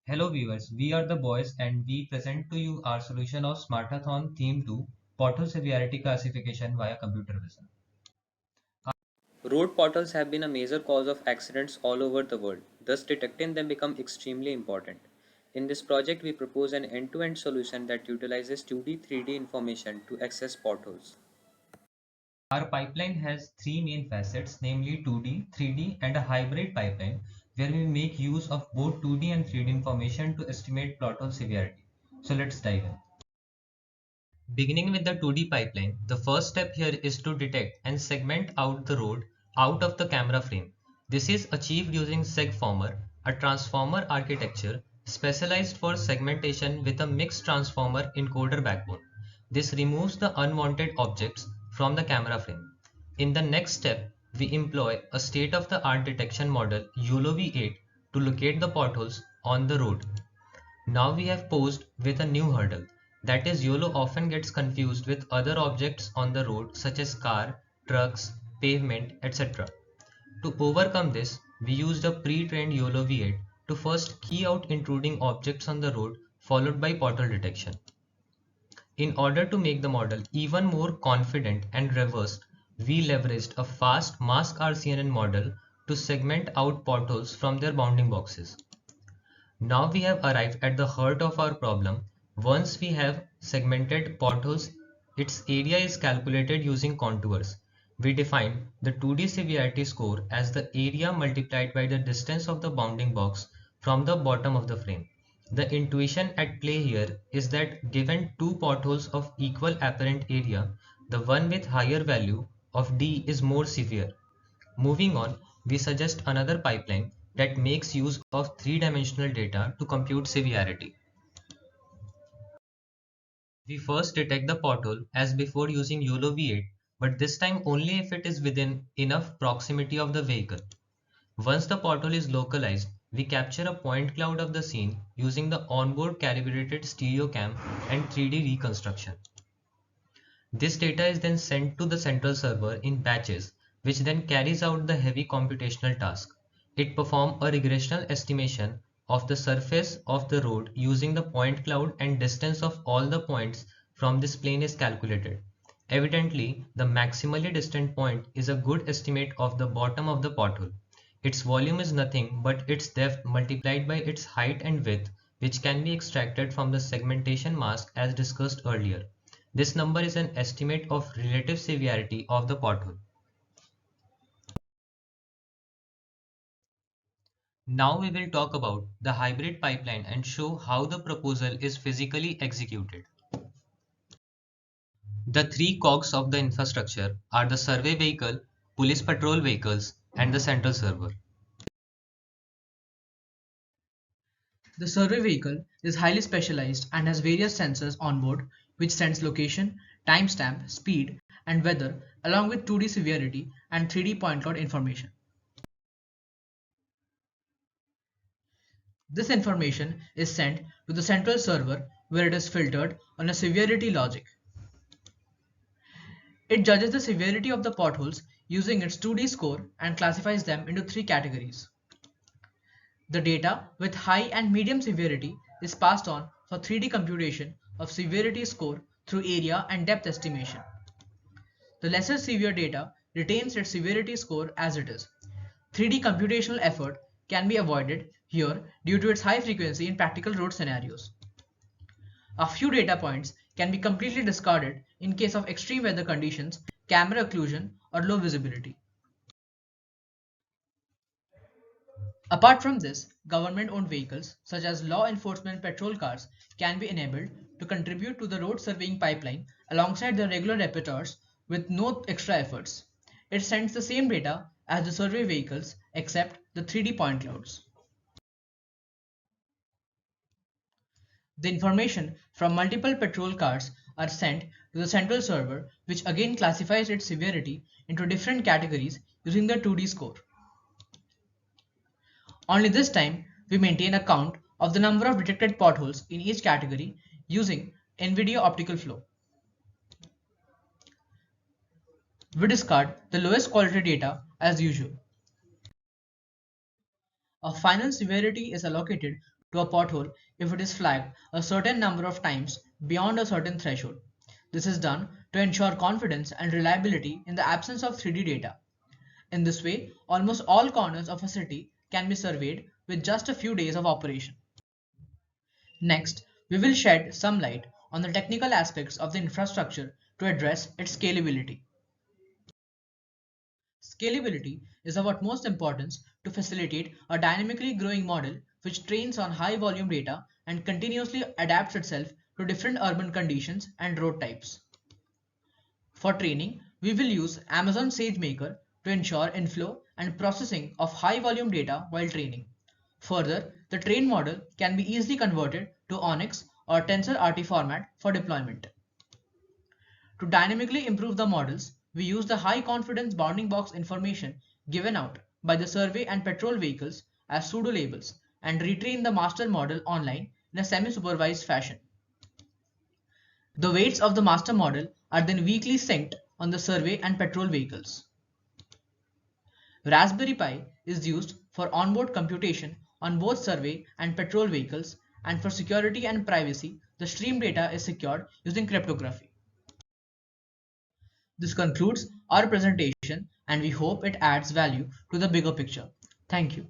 Hello viewers, we are the boys and we present to you our solution of Smartathon Theme 2 pothole severity classification via computer vision. Road potholes have been a major cause of accidents all over the world, thus detecting them become extremely important. In this project, we propose an end-to-end solution that utilizes 2D, 3D information to access potholes. Our pipeline has three main facets, namely 2D, 3D and a hybrid pipeline where we make use of both 2D and 3D information to estimate pothole severity. So let's dive in. Beginning with the 2D pipeline, the first step here is to detect and segment out the road out of the camera frame. This is achieved using segformer, a transformer architecture specialized for segmentation with a mixed transformer encoder backbone. This removes the unwanted objects from the camera frame. In the next step, we employ a state-of-the-art detection model YOLO-V8 to locate the potholes on the road. Now we have posed with a new hurdle. That is, YOLO often gets confused with other objects on the road such as car, trucks, pavement, etc. To overcome this, we used a pre-trained YOLO V8 to first key out intruding objects on the road followed by pothole detection. In order to make the model even more confident and robust, we leveraged a fast mask RCNN model to segment out potholes from their bounding boxes. Now we have arrived at the heart of our problem. Once we have segmented potholes, its area is calculated using contours. We define the 2D severity score as the area multiplied by the distance of the bounding box from the bottom of the frame. The intuition at play here is that given two potholes of equal apparent area, the one with higher value of D is more severe. Moving on, we suggest another pipeline that makes use of three-dimensional data to compute severity. We first detect the pothole as before using YOLO V8, but this time only if it is within enough proximity of the vehicle. Once the pothole is localized, we capture a point cloud of the scene using the onboard calibrated stereo cam and 3D reconstruction. This data is then sent to the central server in batches, which then carries out the heavy computational task. It performs a regressional estimation of the surface of the road using the point cloud, and distance of all the points from this plane is calculated. Evidently, the maximally distant point is a good estimate of the bottom of the pothole. Its volume is nothing but its depth multiplied by its height and width, which can be extracted from the segmentation mask as discussed earlier. This number is an estimate of relative severity of the pothole. Now we will talk about the hybrid pipeline and show how the proposal is physically executed. The three cogs of the infrastructure are the survey vehicle, police patrol vehicles, and the central server. The survey vehicle is highly specialized and has various sensors on board which sends location, timestamp, speed, and weather along with 2D severity and 3D point cloud information. This information is sent to the central server where it is filtered on a severity logic. It judges the severity of the potholes using its 2D score and classifies them into three categories. The data with high and medium severity is passed on for 3D computation of severity score through area and depth estimation. The lesser severe data retains its severity score as it is. 3D computational effort can be avoided here due to its high frequency in practical road scenarios. A few data points can be completely discarded in case of extreme weather conditions, camera occlusion, or low visibility. Apart from this, government-owned vehicles such as law enforcement patrol cars can be enabled to contribute to the road surveying pipeline alongside their regular repertoires with no extra efforts. It sends the same data as the survey vehicles except the 3D point clouds. The information from multiple patrol cars are sent to the central server, which again classifies its severity into different categories using the 2D score. Only this time, we maintain a count of the number of detected potholes in each category using NVIDIA optical flow. We discard the lowest quality data as usual. A final severity is allocated to a pothole if it is flagged a certain number of times beyond a certain threshold. This is done to ensure confidence and reliability in the absence of 3D data. In this way, almost all corners of a city can be surveyed with just a few days of operation. Next, we will shed some light on the technical aspects of the infrastructure to address its scalability. Scalability is of utmost importance to facilitate a dynamically growing model which trains on high volume data and continuously adapts itself to different urban conditions and road types. For training, we will use Amazon SageMaker to ensure inflow and processing of high volume data while training. Further, the trained model can be easily converted to Onyx or TensorRT format for deployment. To dynamically improve the models, we use the high confidence bounding box information given out by the survey and patrol vehicles as pseudo labels and retrain the master model online in a semi-supervised fashion. The weights of the master model are then weakly synced on the survey and patrol vehicles. Raspberry Pi is used for onboard computation on both survey and patrol vehicles, and for security and privacy, the stream data is secured using cryptography. This concludes our presentation and we hope it adds value to the bigger picture. Thank you.